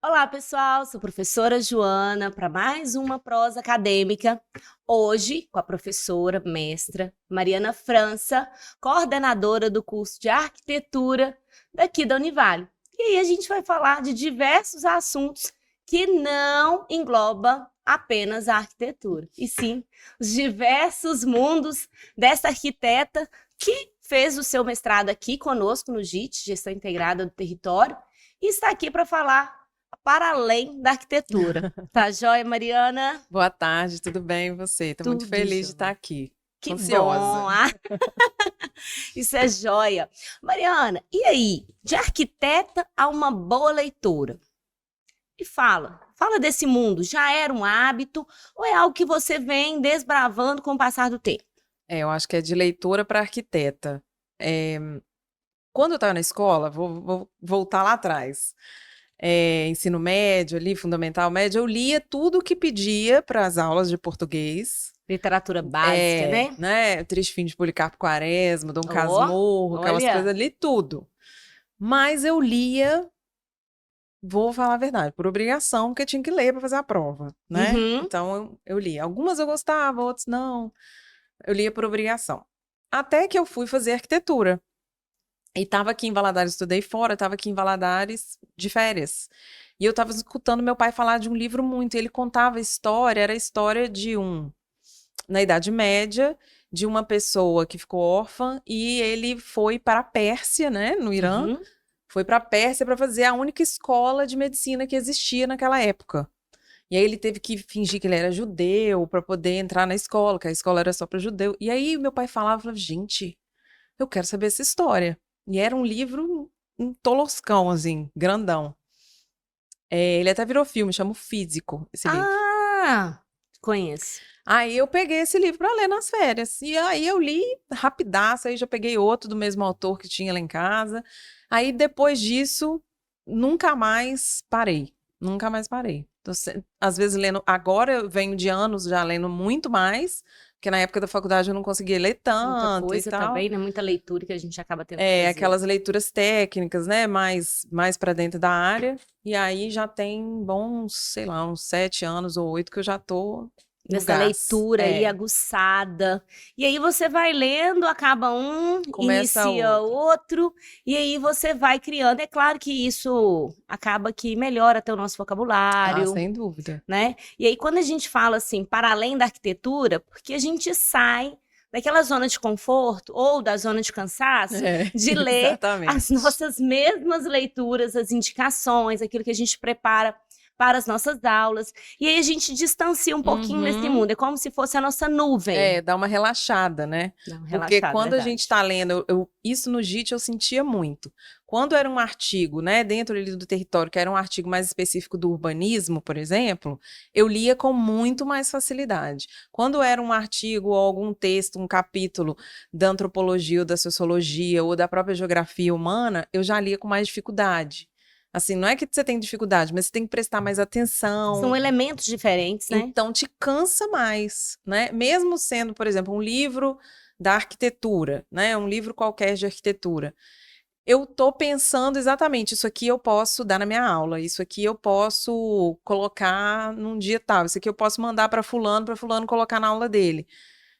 Olá, pessoal. Sou a professora Joana para mais uma prosa acadêmica. Hoje, com a professora mestra Mariana França, coordenadora do curso de arquitetura daqui da Univale. E aí a gente vai falar de diversos assuntos que não engloba apenas a arquitetura, e sim os diversos mundos dessa arquiteta que fez o seu mestrado aqui conosco no GIT, Gestão Integrada do Território, e está aqui para falar para além da arquitetura. Tá joia, Mariana? Boa tarde, tudo bem e você? Estou muito Tudo feliz de estar jóia. aqui. Que bom! Ansiosa. Isso é joia. Mariana, e aí? De arquiteta a uma boa leitora. E fala desse mundo. Já era um hábito ou é algo que você vem desbravando com o passar do tempo? Eu acho que é de leitora para arquiteta. Quando eu estava na escola, vou voltar lá atrás, ensino médio ali, fundamental médio, eu lia tudo que pedia para as aulas de português. Literatura básica, né? Né? Triste Fim de Policarpo Quaresma, Dom Ó, Casmurro, aquelas olha. coisas ali, tudo. Mas eu lia, vou falar a verdade, por obrigação, porque tinha que ler para fazer a prova, né? Uhum. Então eu lia. Algumas eu gostava, outras não. Eu lia por obrigação. Até que eu fui fazer arquitetura. E estava aqui em Valadares, estudei fora, estava aqui em Valadares de férias. E eu estava escutando meu pai falar de um livro muito. E ele contava a história, era a história na Idade Média, de uma pessoa que ficou órfã e ele foi para a Pérsia, né, no Irã. Uhum. Foi para a Pérsia para fazer a única escola de medicina que existia naquela época. E aí ele teve que fingir que ele era judeu para poder entrar na escola, que a escola era só para judeu. E aí meu pai falava, gente, eu quero saber essa história. E era um livro, um toloscão, assim, grandão. Ele até virou filme, chama O Físico, esse livro. Ah, conheço. Aí eu peguei esse livro para ler nas férias. E aí eu li rapidaço, aí já peguei outro do mesmo autor que tinha lá em casa. Aí depois disso, nunca mais parei. Nunca mais parei. Às vezes lendo, agora eu venho de anos já lendo muito mais, porque na época da faculdade eu não conseguia ler Muita tanto e coisa tal. também, né? Muita leitura que a gente acaba tendo que fazer. Aquelas leituras técnicas, né? Mais para dentro da área. E aí já tem bons, sei lá, uns 7 anos ou 8 que eu já tô no Nessa gás. leitura aí aguçada. E aí você vai lendo, acaba um, Começa inicia outro. outro, e aí você vai criando. É claro que isso acaba que melhora até o nosso Ah, vocabulário, sem dúvida. né? E aí quando a gente fala assim, para além da arquitetura, porque a gente sai daquela zona de conforto ou da zona de cansaço de ler as Exatamente. nossas mesmas leituras, as indicações, aquilo que a gente prepara para as nossas aulas. E aí a gente distancia um pouquinho desse Uhum. mundo. É como se fosse a nossa nuvem. Dá uma relaxada, né? Dá uma Porque relaxada, quando a gente verdade. está lendo, isso no JIT eu sentia muito. Quando era um artigo, né, dentro ali do território, que era um artigo mais específico do urbanismo, por exemplo, eu lia com muito mais facilidade. Quando era um artigo ou algum texto, um capítulo da antropologia ou da sociologia ou da própria geografia humana, eu já lia com mais dificuldade. Assim, não é que você tem dificuldade, mas você tem que prestar mais São atenção. elementos diferentes, né? Então te cansa mais, né? Mesmo sendo, por exemplo, um livro da arquitetura, né? Um livro qualquer de arquitetura. Eu tô pensando exatamente, isso aqui eu posso dar na minha aula, isso aqui eu posso colocar num dia tal, isso aqui eu posso mandar para fulano colocar na aula dele.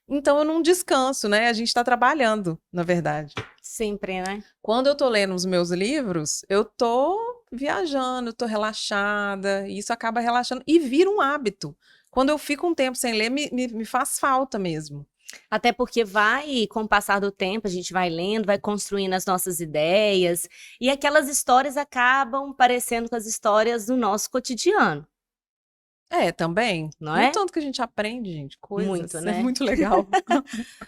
Então eu não descanso, né? A gente está trabalhando, na verdade. Sempre, né? Quando eu tô lendo os meus livros, eu tô viajando, eu tô relaxada, e isso acaba relaxando e vira um hábito. Quando eu fico um tempo sem ler, me faz falta mesmo. Até porque vai, com o passar do tempo, a gente vai lendo, vai construindo as nossas ideias, e aquelas histórias acabam parecendo com as histórias do nosso cotidiano, Também. não E o é? tanto que a gente aprende, gente, Muito, coisas, é né? muito legal.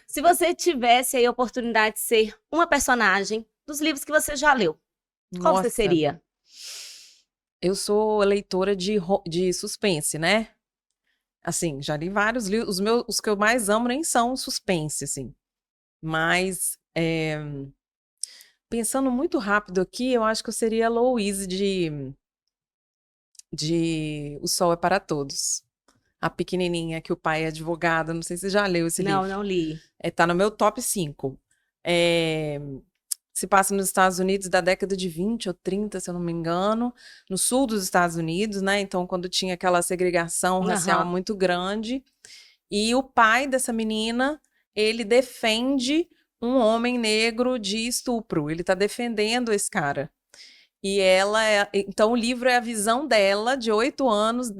Se você tivesse aí a oportunidade de ser uma personagem dos livros que você já leu, qual você Nossa, seria? eu sou leitora de suspense, né? Assim, já li vários livros, os que eu mais amo nem são suspense, assim. Mas, pensando muito rápido aqui, eu acho que eu seria a Louise de O Sol é para Todos. A pequenininha que o pai é advogado, não sei se você já leu esse Não, livro. não li. Tá no meu top 5. É, se passa nos Estados Unidos da década de 20 ou 30, se eu não me engano, no sul dos Estados Unidos, né? Então, quando tinha aquela segregação racial muito grande. E o pai dessa menina, ele defende um homem negro de estupro. Ele tá defendendo esse cara. E então o livro é a visão dela, de 8 anos,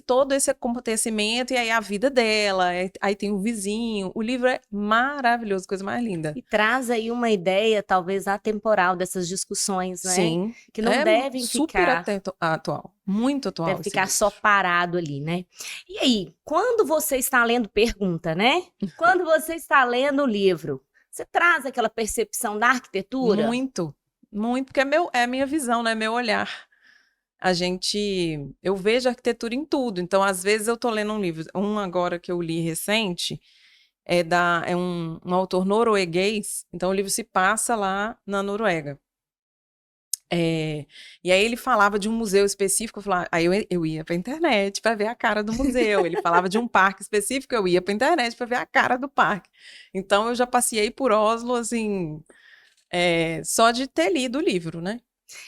todo esse acontecimento, e aí a vida dela, aí tem o vizinho. O livro é maravilhoso, coisa mais linda. E traz aí uma ideia, talvez, atemporal dessas discussões, né? Sim. Que não devem super ficar... atual, muito atual. Deve ficar só parado ali, né? E aí, quando você está lendo, pergunta, né? Quando você está lendo o livro, você traz aquela percepção da arquitetura? Muito. Muito, porque é a minha visão, né? Meu olhar. Eu vejo arquitetura em tudo. Então, às vezes, eu tô lendo um livro. Um agora que eu li recente é um autor norueguês. Então, o livro se passa lá na Noruega. E aí ele falava de um museu específico, aí eu ia pra internet para ver a cara do museu. Ele falava de um parque específico, eu ia pra internet para ver a cara do parque. Então, eu já passeei por Oslo, assim... só de ter lido o livro, né?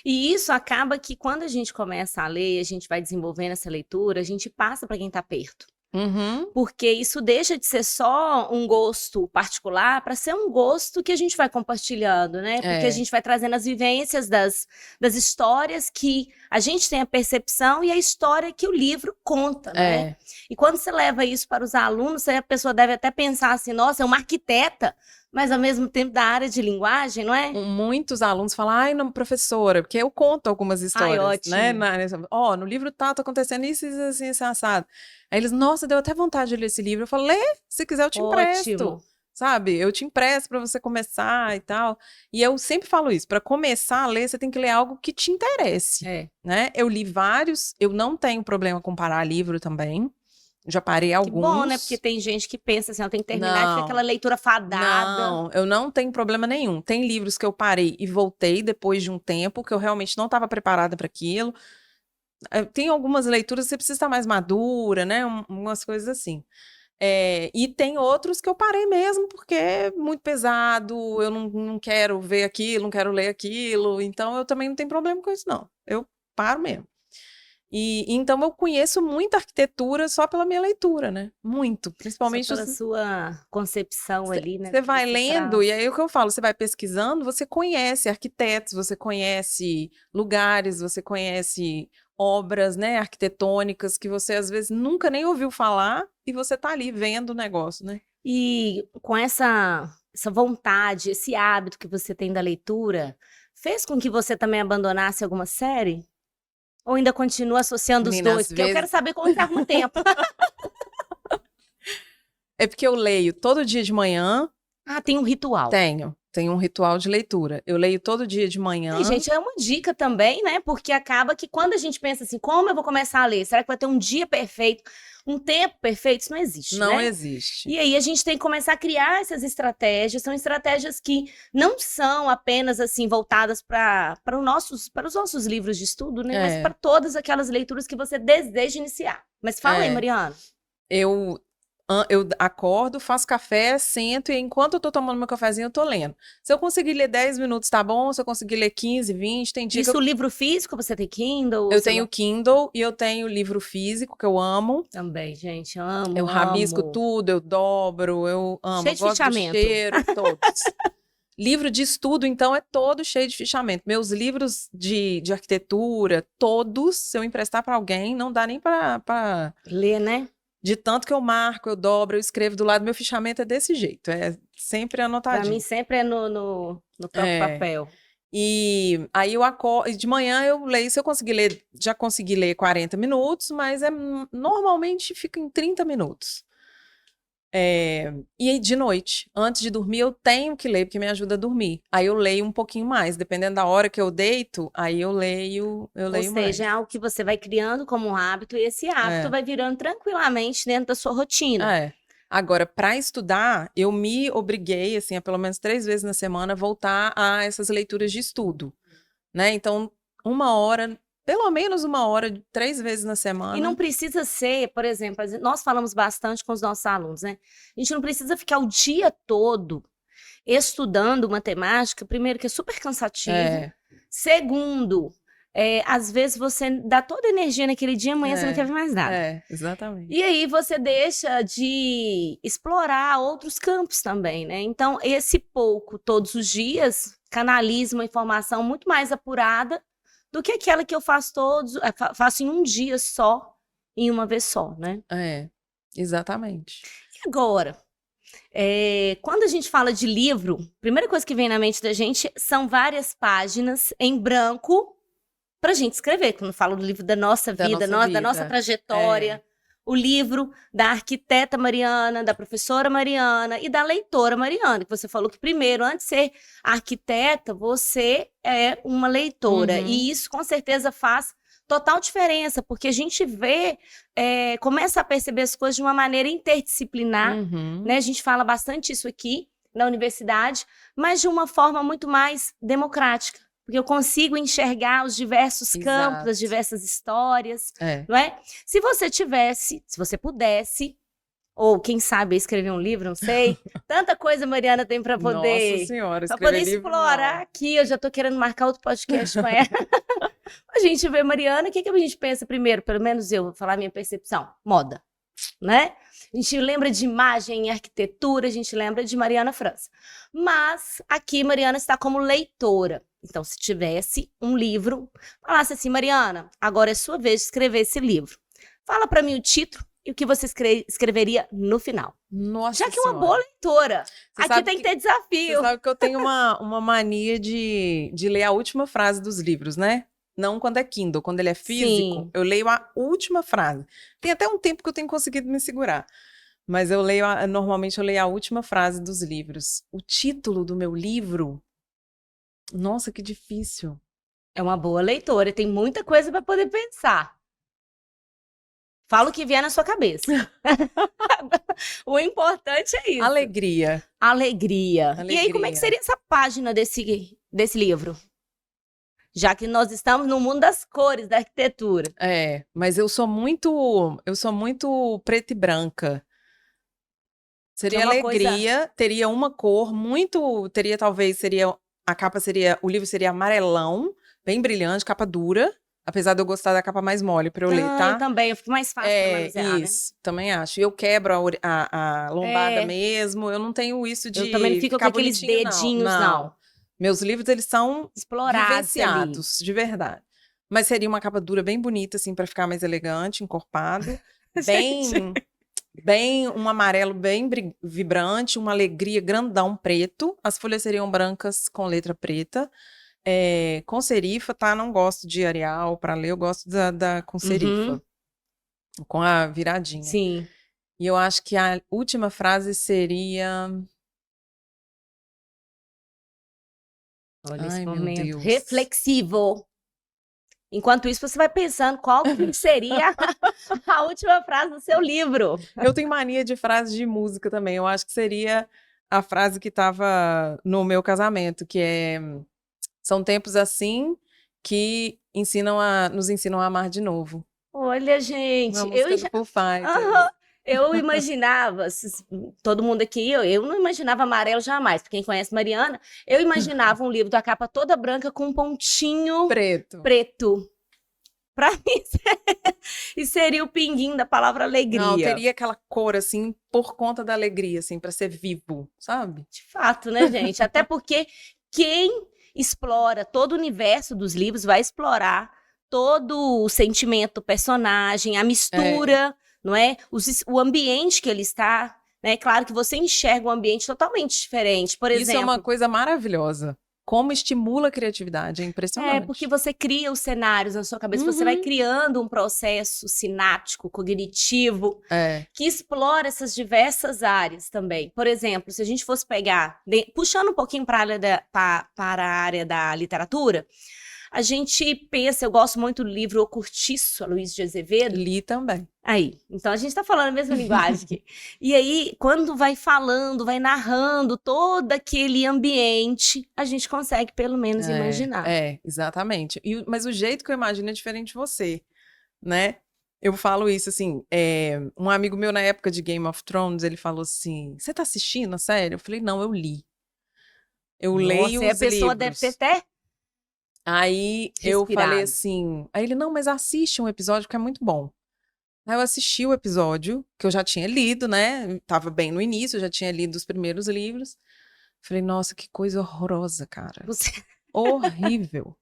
E isso acaba que quando a gente começa a ler, a gente vai desenvolvendo essa leitura, a gente passa para quem está perto. Uhum. Porque isso deixa de ser só um gosto particular para ser um gosto que a gente vai compartilhando, né? Porque a gente vai trazendo as vivências das histórias que a gente tem a percepção e a história que o livro conta, né? E quando você leva isso para os alunos, a pessoa deve até pensar assim, nossa, é uma arquiteta, mas ao mesmo tempo da área de linguagem, não é? Muitos alunos falam, ai, não, professora, porque eu conto algumas histórias, ótimo. né? No livro tá acontecendo isso, assim, assim, assado. Aí eles, nossa, deu até vontade de ler esse livro. Eu falo, lê, se quiser eu te empresto, sabe? Eu te empresto para você começar e tal. E eu sempre falo isso, para começar a ler, você tem que ler algo que te interesse, né? Eu li vários, eu não tenho problema com parar livro também. Já parei alguns. Que bom, né? Porque tem gente que pensa assim, eu tenho que terminar e fica aquela leitura fadada. Não, eu não tenho problema nenhum. Tem livros que eu parei e voltei depois de um tempo, que eu realmente não estava preparada para aquilo. Tem algumas leituras que você precisa estar mais madura, né? Umas coisas assim. E tem outros que eu parei mesmo, porque é muito pesado, eu não quero ver aquilo, não quero ler aquilo. Então, eu também não tenho problema com isso, não. Eu paro mesmo. Então eu conheço muita arquitetura só pela minha leitura, né? Muito, principalmente... Só pela sua concepção ali, né? Você vai lendo, e aí o que eu falo, você vai pesquisando, você conhece arquitetos, você conhece lugares, você conhece obras, né, arquitetônicas que você às vezes nunca nem ouviu falar e você tá ali vendo o negócio, né? E com essa vontade, esse hábito que você tem da leitura, fez com que você também abandonasse alguma série? Ou ainda continua associando os dois? Porque eu quero saber como está com o tempo. É porque eu leio todo dia de manhã. Ah, tem um ritual. Tenho um ritual de leitura. Eu leio todo dia de manhã. E, gente, é uma dica também, né? Porque acaba que quando a gente pensa assim, como eu vou começar a ler? Será que vai ter um dia perfeito? Um tempo perfeito? Isso não existe, né? Não existe. E aí a gente tem que começar a criar essas estratégias. São estratégias que não são apenas assim voltadas para os nossos livros de estudo, né? Mas para todas aquelas leituras que você deseja iniciar. Mas fala aí, Mariana. Eu acordo, faço café, sento e enquanto eu tô tomando meu cafezinho, eu tô lendo. Se eu conseguir ler 10 minutos, tá bom. Se eu conseguir ler 15, 20, tem dia Isso, livro físico, você tem Kindle? Eu tenho Kindle e eu tenho livro físico, que eu amo. Também, gente, amo. Eu rabisco tudo, eu dobro, eu amo. Cheio de gosto fichamento. Do cheiro, todos. Livro de estudo, então, é todo cheio de fichamento. Meus livros de arquitetura, todos, se eu emprestar para alguém, não dá nem para ler, né? De tanto que eu marco, eu dobro, eu escrevo do lado, meu fichamento é desse jeito, é sempre anotadinho. Pra mim sempre é no próprio papel. E aí eu acordo, de manhã eu leio, se eu conseguir ler, já consegui ler 40 minutos, mas normalmente fica em 30 minutos. E aí de noite, antes de dormir, eu tenho que ler, porque me ajuda a dormir. Aí eu leio um pouquinho mais, dependendo da hora que eu deito, aí eu leio mais. Ou seja, é algo que você vai criando como um hábito, e esse hábito vai virando tranquilamente dentro da sua rotina. Agora, para estudar, eu me obriguei, assim, a pelo menos 3 vezes na semana, voltar a essas leituras de estudo, né? Então, 1 hora, pelo menos 1 hora, 3 vezes na semana. E não precisa ser, por exemplo, nós falamos bastante com os nossos alunos, né? A gente não precisa ficar o dia todo estudando uma temática, primeiro, que é super cansativo. É, Segundo, às vezes você dá toda a energia naquele dia, amanhã você não quer ver mais nada. exatamente. E aí você deixa de explorar outros campos também, né? Então, esse pouco todos os dias canaliza uma informação muito mais apurada do que aquela que eu faço faço em um dia só, em uma vez só, né? Exatamente. E agora, quando a gente fala de livro, a primeira coisa que vem na mente da gente são várias páginas em branco pra gente escrever. Quando eu falo do livro da nossa vida, da nossa trajetória, o livro da arquiteta Mariana, da professora Mariana e da leitora Mariana, que você falou que primeiro, antes de ser arquiteta, você é uma leitora. E isso com certeza faz total diferença, porque a gente começa a perceber as coisas de uma maneira interdisciplinar, né? A gente fala bastante isso aqui na universidade, mas de uma forma muito mais democrática. Porque eu consigo enxergar os diversos campos, as diversas histórias, não é? Se você pudesse, ou quem sabe escrever um livro, não sei, tanta coisa a Mariana tem para poder... Nossa Senhora, para poder livro, explorar não. aqui, eu já tô querendo marcar outro podcast com ela. A gente vê Mariana, o que a gente pensa primeiro? Pelo menos eu vou falar a minha percepção. Moda, né? A gente lembra de imagem e arquitetura, a gente lembra de Mariana França. Mas aqui Mariana está como leitora. Então, se tivesse um livro, falasse assim, Mariana, agora é sua vez de escrever esse livro. Fala para mim o título e o que você escreveria no final. Nossa Já que é uma boa leitora. Aqui tem que ter desafio. Você sabe que eu tenho uma mania de ler a última frase dos livros, né? Não quando é Kindle, quando ele é físico, Sim. eu leio a última frase. Tem até um tempo que eu tenho conseguido me segurar. Mas normalmente eu leio a última frase dos livros. O título do meu livro... Nossa, que difícil. É uma boa leitora, tem muita coisa para poder pensar. Fala o que vier na sua cabeça. O importante é isso. Alegria. E aí, como é que seria essa página desse livro? Já que nós estamos no mundo das cores, da arquitetura. Mas eu sou muito preta e branca. Seria alegria, teria uma cor muito, o livro seria amarelão, bem brilhante, capa dura, apesar de eu gostar da capa mais mole para eu ler, tá? Eu também, fica mais fácil pra manusear, isso, também acho. E eu quebro a lombada mesmo, eu não tenho isso de eu também não fico com aqueles dedinhos, não. Meus livros, eles são explorados, vivenciados, de verdade. Mas seria uma capa dura bem bonita, assim, para ficar mais elegante, encorpado. Bem, um amarelo bem vibrante, uma alegria grandão preto. As folhas seriam brancas com letra preta. Com serifa, tá? Não gosto de Arial para ler, eu gosto com serifa. Com a viradinha. Sim. E eu acho que a última frase seria... Olha esse momento reflexivo. Enquanto isso, você vai pensando qual que seria a última frase do seu livro. Eu tenho mania de frase de música também. Eu acho que seria a frase que estava no meu casamento, que é: são tempos assim que nos ensinam a amar de novo. Olha, gente. Uma música do Foo Fighters. Eu imaginava, todo mundo aqui, eu não imaginava amarelo jamais. Pra quem conhece Mariana, eu imaginava um livro da capa toda branca com um pontinho preto. Pra mim, e seria o pinguim da palavra alegria. Não, teria aquela cor, assim, por conta da alegria, assim, pra ser vivo, sabe? De fato, né, gente? Até porque quem explora todo o universo dos livros vai explorar todo o sentimento do personagem, a mistura, não é? O ambiente que ele está, né? Claro que você enxerga um ambiente totalmente diferente, por exemplo. Isso é uma coisa maravilhosa. Como estimula a criatividade, é impressionante. Porque você cria os cenários na sua cabeça, você vai criando um processo sináptico, cognitivo, que explora essas diversas áreas também. Por exemplo, se a gente fosse pegar, puxando um pouquinho para a área da literatura, a gente pensa, eu gosto muito do livro O Cortiço, Aloysio de Azevedo. Li também. Aí, então a gente tá falando a mesma linguagem aqui. E aí, quando vai falando, vai narrando todo aquele ambiente, a gente consegue pelo menos imaginar. Exatamente. Mas o jeito que eu imagino é diferente de você, né? Eu falo isso, assim, um amigo meu na época de Game of Thrones, ele falou assim, você tá assistindo a série? Eu falei, não, eu li. Eu leio Nossa, e a os pessoa livros. deve ter até Aí eu falei respirado. assim, aí ele, não, mas assiste um episódio que é muito bom. Aí eu assisti o episódio, que eu já tinha lido, né? Tava bem no início, eu já tinha lido os primeiros livros. Falei, nossa, que coisa horrorosa, cara. Você... Horrível.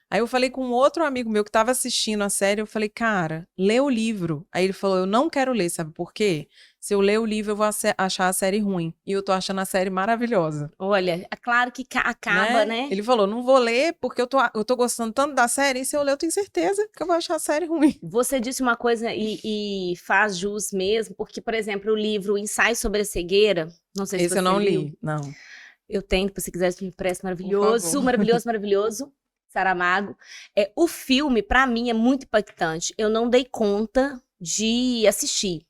Aí eu falei com um outro amigo meu que tava assistindo a série, eu falei, cara, lê o livro. Aí ele falou, eu não quero ler, sabe por quê? Se eu ler o livro, eu vou achar a série ruim. E eu tô achando a série maravilhosa. Olha, é claro que acaba, né? Ele falou, não vou ler porque eu tô gostando tanto da série, e se eu ler, eu tenho certeza que eu vou achar a série ruim. Você disse uma coisa e faz jus mesmo, porque, por exemplo, o livro Ensaio sobre a Cegueira, não sei se Esse você eu não liu. li, não. Eu tenho, se você quiser, me empresta, Por maravilhoso, favor. maravilhoso, maravilhoso. Saramago. O filme, pra mim, é muito impactante. Eu não dei conta de assistir,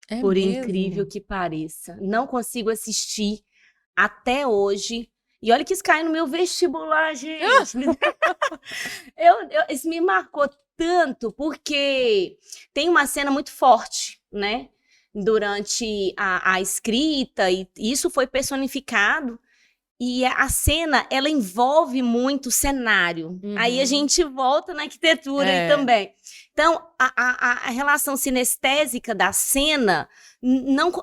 É por mesmo? incrível que pareça. Não consigo assistir até hoje. E olha que isso cai no meu vestibular, gente. Isso me marcou tanto, porque tem uma cena muito forte, né? Durante a escrita, e isso foi personificado. E a cena, ela envolve muito o cenário. Aí a gente volta na arquitetura aí também. Então, a relação sinestésica da cena,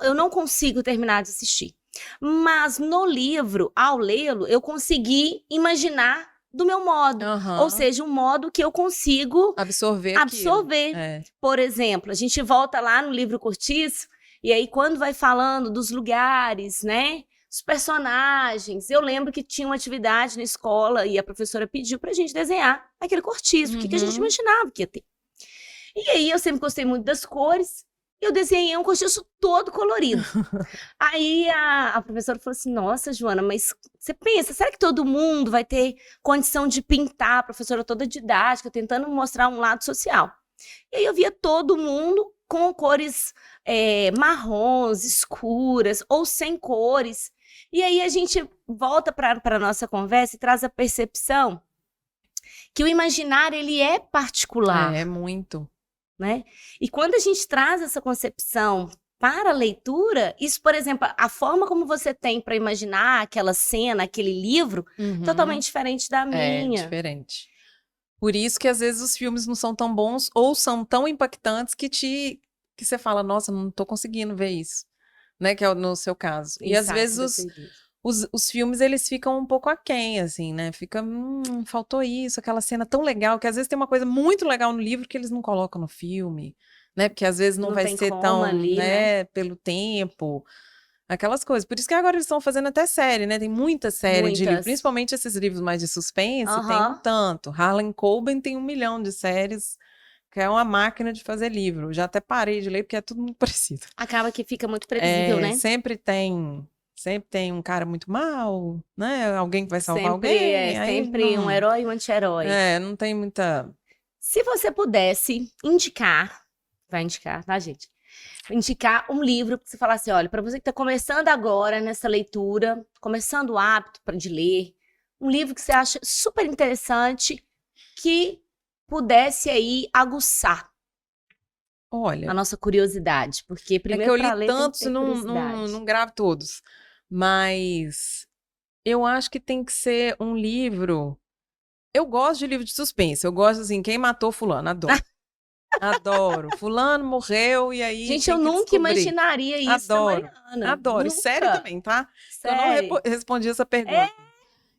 eu não consigo terminar de assistir. Mas no livro, ao lê-lo, eu consegui imaginar do meu modo. Ou seja, um modo que eu consigo absorver. Por exemplo, a gente volta lá no livro Cortiço, e aí quando vai falando dos lugares, né? Os personagens. Eu lembro que tinha uma atividade na escola e a professora pediu pra gente desenhar aquele cortiço, o que a gente imaginava que ia ter. E aí eu sempre gostei muito das cores, eu desenhei um cortiço todo colorido. Aí a professora falou assim, nossa, Joana, mas você pensa, será que todo mundo vai ter condição de pintar? A professora toda didática, tentando mostrar um lado social. E aí eu via todo mundo com cores marrons, escuras, ou sem cores. E aí a gente volta para a nossa conversa e traz a percepção que o imaginário, ele é particular. É muito. Né? E quando a gente traz essa concepção para a leitura, isso, por exemplo, a forma como você tem para imaginar aquela cena, aquele livro, totalmente diferente da minha. É diferente. Por isso que às vezes os filmes não são tão bons ou são tão impactantes que você fala, nossa, não tô conseguindo ver isso, né? Que é no seu caso. E às vezes os filmes, eles ficam um pouco aquém, assim, né? Fica, faltou isso, aquela cena tão legal, que às vezes tem uma coisa muito legal no livro que eles não colocam no filme, né? Porque às vezes não vai ser tão, ali, né? Pelo tempo, aquelas coisas. Por isso que agora eles estão fazendo até série, né? Tem muita série de livro, principalmente esses livros mais de suspense, tem um tanto. Harlan Coben tem 1 milhão de séries, que é uma máquina de fazer livro. Já até parei de ler, porque é tudo muito parecido. Acaba que fica muito previsível, né? Sempre tem um cara muito mal, né? Alguém que vai salvar alguém. Sempre um herói e um anti-herói. Não tem muita... Se você pudesse indicar, vai indicar, tá, gente? Indicar um livro que você falasse, olha, para você que está começando agora nessa leitura, começando o hábito de ler, um livro que você acha super interessante, que pudesse aí aguçar a nossa curiosidade, porque primeiro para ler tantos tem que ter curiosidade. não gravo todos, mas eu acho que tem que ser um livro. Eu gosto de livro de suspense, eu gosto assim, quem matou fulano, adoro. Adoro. Fulano morreu e aí. Gente, eu nunca imaginaria isso, adoro. Mariana. Adoro. Nunca. Sério também, tá? Sério. Eu não respondi essa pergunta.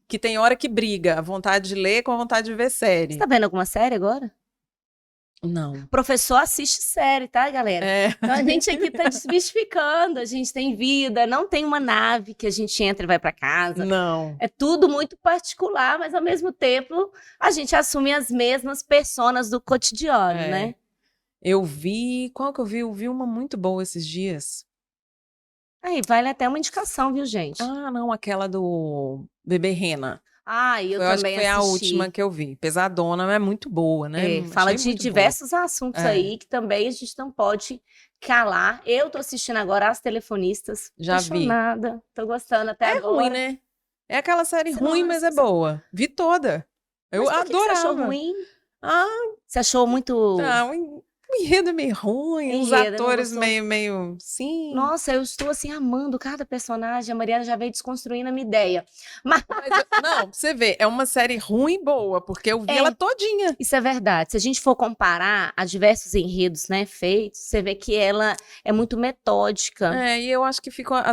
Que tem hora que briga a vontade de ler com a vontade de ver série. Você tá vendo alguma série agora? Não. Professor assiste série, tá, galera? Então a gente aqui tá desmistificando, a gente tem vida, não tem uma nave que a gente entra e vai pra casa. Não. É tudo muito particular, mas ao mesmo tempo a gente assume as mesmas personas do cotidiano, né? Eu vi... Qual que eu vi? Eu vi uma muito boa esses dias. Aí, vale até uma indicação, viu, gente? Ah, não, aquela do Bebê Rena. Eu também acho que foi a última que eu vi. Pesadona, mas é muito boa, né? Fala de diversos assuntos aí que também a gente não pode calar. Eu tô assistindo agora As Telefonistas. Já vi. Tô gostando até agora. É ruim, né? É aquela série ruim, mas é boa. Vi toda. Eu adorava. Você achou ruim? Você achou muito... O enredo é meio ruim, os Enredo, não atores gostou? meio, sim. Nossa, eu estou assim amando cada personagem. A Mariana já veio desconstruindo a minha ideia. Mas Não, pra você ver, é uma série ruim e boa, porque eu vi ela todinha. isso é verdade. Se a gente for comparar a diversos enredos, né, feitos, você vê que ela é muito metódica. É, e eu acho que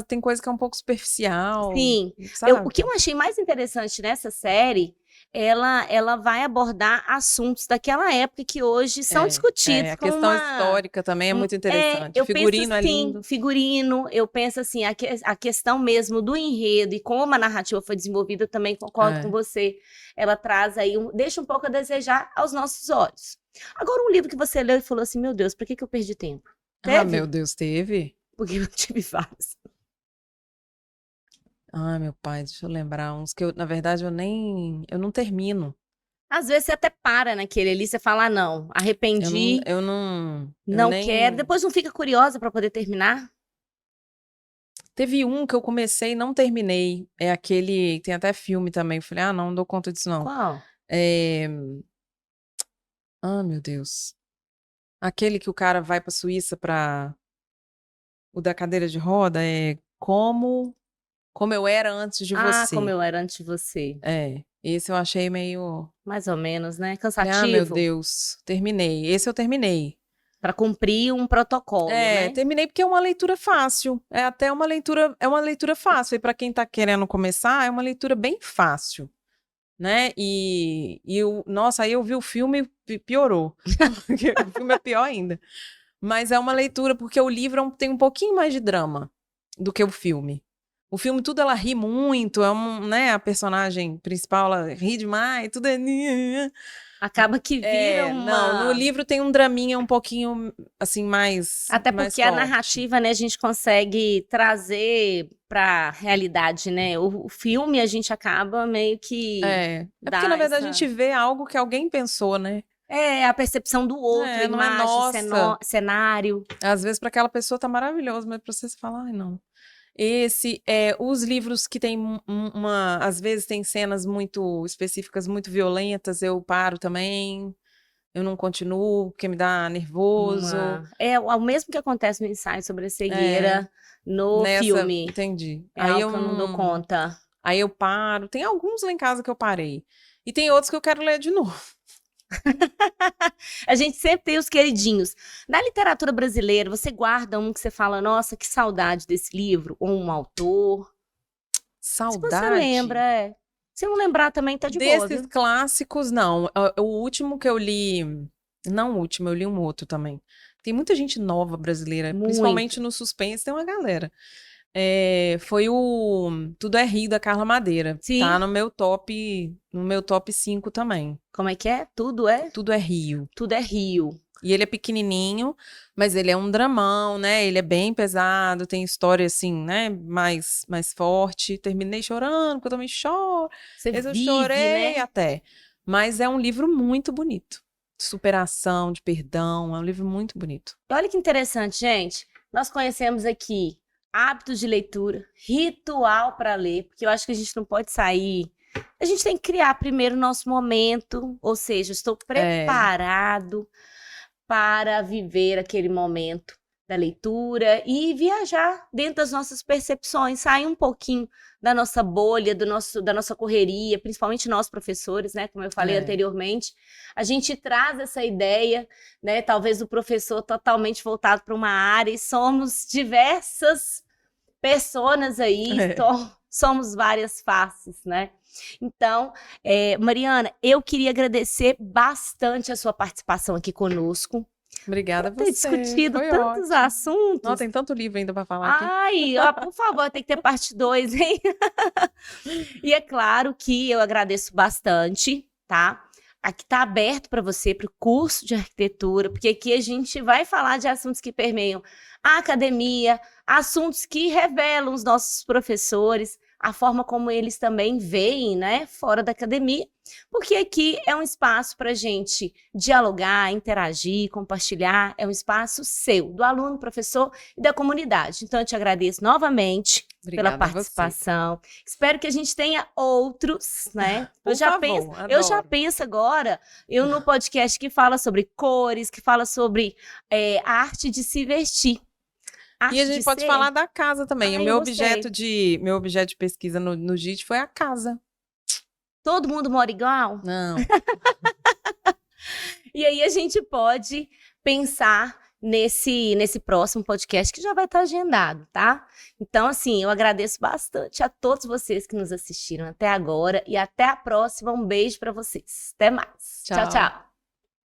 tem coisa que é um pouco superficial, Sim, o sabe? que eu achei mais interessante nessa série, ela vai abordar assuntos daquela época que hoje são discutidos A com questão uma. histórica também é muito interessante. O Eu penso figurino é assim, lindo. figurino, eu penso assim, a questão mesmo do enredo e como a narrativa foi desenvolvida, eu também concordo com você. Ela traz aí, deixa um pouco a desejar aos nossos olhos. Agora, um livro que você leu e falou assim, meu Deus, por que eu perdi tempo? Ah, Teve? meu Deus, teve? Porque eu tive vários. Ah, meu pai, deixa eu lembrar uns que na verdade, eu não termino. Às vezes você até para naquele ali, você fala, ah, não, arrependi, Eu não nem... quero. Depois não fica curiosa para poder terminar? Teve um que eu comecei e não terminei. É aquele, tem até filme também. Eu falei, ah, não dou conta disso não. Qual? É... Ah, meu Deus. Aquele que o cara vai pra Suíça o da cadeira de roda, Como Eu Era Antes de Ah, Como Você. Eu Era Antes de Você. Esse eu achei meio... Mais ou menos, né? Falei, ah, meu Cansativo. Deus, terminei. Esse eu terminei. Para cumprir um protocolo, né? Terminei porque é uma leitura fácil. É uma leitura fácil. E para quem tá querendo começar, é uma leitura bem fácil, né? Nossa, aí eu vi o filme e piorou. Porque o filme é pior ainda. Mas é uma leitura, porque o livro tem um pouquinho mais de drama do que o filme. O filme, tudo ela ri muito, né? A personagem principal, ela ri demais, tudo é... Acaba que vira uma... Não, no livro tem um draminha um pouquinho, assim, mais Até mais porque a forte. narrativa, né, a gente consegue trazer pra realidade, né? O filme a gente acaba meio que... É porque, na verdade, a gente vê algo que alguém pensou, né? É, a percepção do outro, Não é imagem, nossa. cenário. Às vezes, para aquela pessoa tá maravilhoso, mas pra você falar, ai, não. Os livros que tem às vezes tem cenas muito específicas, muito violentas, eu paro também, eu não continuo, porque me dá nervoso. É o mesmo que acontece no ensaio sobre a cegueira no filme. Entendi. É algo que eu não dou conta. Aí eu paro. Tem alguns lá em casa que eu parei. E tem outros que eu quero ler de novo. A gente sempre tem os queridinhos. Na literatura brasileira, você guarda um que você fala, nossa, que saudade desse livro? Ou um autor? Saudade? Se você lembra, Se não lembrar também, tá de boa, Desses viu? clássicos, não. O último que eu li... Não o último, eu li um outro também. Tem muita gente nova brasileira, principalmente no suspense, tem uma galera. Foi o Tudo é Rio, da Carla Madeira. Sim. Tá no meu top 5 também. Como é que é? Tudo é? Tudo é Rio. Tudo é Rio. E ele é pequenininho, mas ele é um dramão, né? Ele é bem pesado, tem história assim, né? Mais forte. Terminei chorando, porque eu também choro. Eu chorei, né? Até. Mas é um livro muito bonito. De superação, de perdão. É um livro muito bonito. Olha que interessante, gente. Nós conhecemos aqui hábitos de leitura, ritual para ler, porque eu acho que a gente não pode sair. A gente tem que criar primeiro o nosso momento, ou seja, estou preparado para viver aquele momento da leitura e viajar dentro das nossas percepções, sair um pouquinho da nossa bolha, da nossa correria, principalmente nós professores, né? Como eu falei anteriormente, a gente traz essa ideia, né? Talvez o professor totalmente voltado para uma área e somos diversas pessoas aí, somos várias faces, né? Então, Mariana, eu queria agradecer bastante a sua participação aqui conosco. Obrigada a você. Ter discutido tantos assuntos. Não, tem tanto livro ainda para falar aqui. Ai, por favor, tem que ter parte 2, hein? E é claro que eu agradeço bastante, tá? Aqui tá aberto para você, para o curso de arquitetura, porque aqui a gente vai falar de assuntos que permeiam a academia, assuntos que revelam os nossos professores, a forma como eles também veem, né, fora da academia, porque aqui é um espaço para a gente dialogar, interagir, compartilhar, é um espaço seu, do aluno, professor e da comunidade. Então, eu te agradeço novamente Obrigada pela a você. participação. Espero que a gente tenha outros, né? Por favor, Eu já adoro. penso agora, eu no podcast que fala sobre cores, que fala sobre a arte de se vestir. Arte E a de gente pode ser. falar da casa também. Ai, O eu gostei. meu objeto de pesquisa no JIT foi a casa. Todo mundo mora igual? Não. E aí a gente pode pensar nesse próximo podcast que já vai estar agendado, tá? Então, assim, eu agradeço bastante a todos vocês que nos assistiram até agora e até a próxima. Um beijo para vocês. Até mais. Tchau, Tchau. tchau.